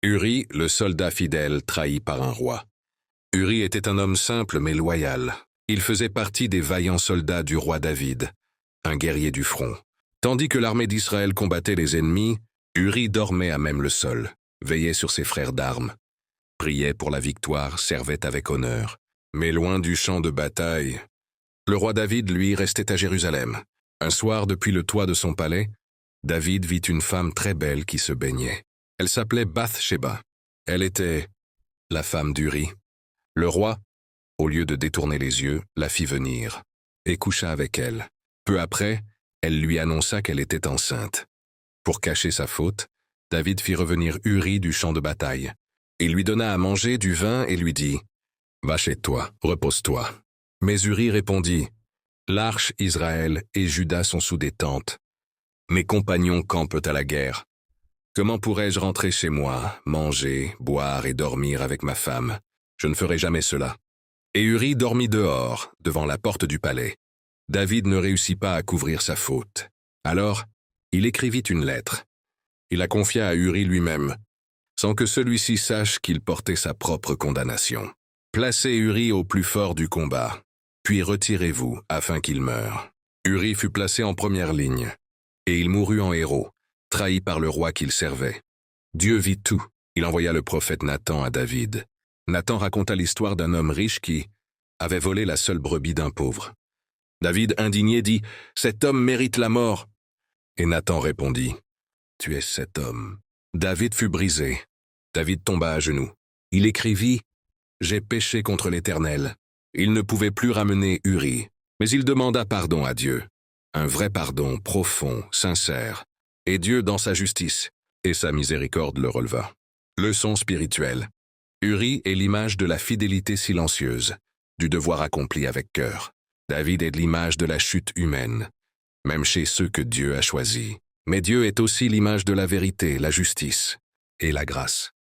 Uri, le soldat fidèle, trahi par un roi. Uri était un homme simple mais loyal. Il faisait partie des vaillants soldats du roi David, un guerrier du front. Tandis que l'armée d'Israël combattait les ennemis, Uri dormait à même le sol, veillait sur ses frères d'armes, priait pour la victoire, servait avec honneur. Mais loin du champ de bataille, le roi David, lui, restait à Jérusalem. Un soir, depuis le toit de son palais, David vit une femme très belle qui se baignait. Elle s'appelait Bath-sheba. Elle était la femme d'Uri. Le roi, au lieu de détourner les yeux, la fit venir et coucha avec elle. Peu après, elle lui annonça qu'elle était enceinte. Pour cacher sa faute, David fit revenir Uri du champ de bataille. Il lui donna à manger du vin et lui dit « Va chez toi, repose-toi. » Mais Uri répondit « L'arche, Israël et Juda sont sous des tentes. Mes compagnons campent à la guerre. Comment pourrais-je rentrer chez moi, manger, boire et dormir avec ma femme? Je ne ferai jamais cela. » Et Uri dormit dehors, devant la porte du palais. David ne réussit pas à couvrir sa faute. Alors, il écrivit une lettre. Il la confia à Uri lui-même, sans que celui-ci sache qu'il portait sa propre condamnation. Placez Uri au plus fort du combat, puis retirez-vous afin qu'il meure. Uri fut placé en première ligne, et il mourut en héros, trahi par le roi qu'il servait. Dieu vit tout. Il envoya le prophète Nathan à David. Nathan raconta l'histoire d'un homme riche qui avait volé la seule brebis d'un pauvre. David, indigné, dit « Cet homme mérite la mort. » Et Nathan répondit « Tu es cet homme. » David fut brisé. David tomba à genoux. Il écrivit « J'ai péché contre l'Éternel. » Il ne pouvait plus ramener Uri, mais il demanda pardon à Dieu. Un vrai pardon, profond, sincère. Et Dieu, dans sa justice et sa miséricorde, le releva. Leçon spirituelle. Uri est l'image de la fidélité silencieuse, du devoir accompli avec cœur. David est l'image de la chute humaine, même chez ceux que Dieu a choisis. Mais Dieu est aussi l'image de la vérité, la justice et la grâce.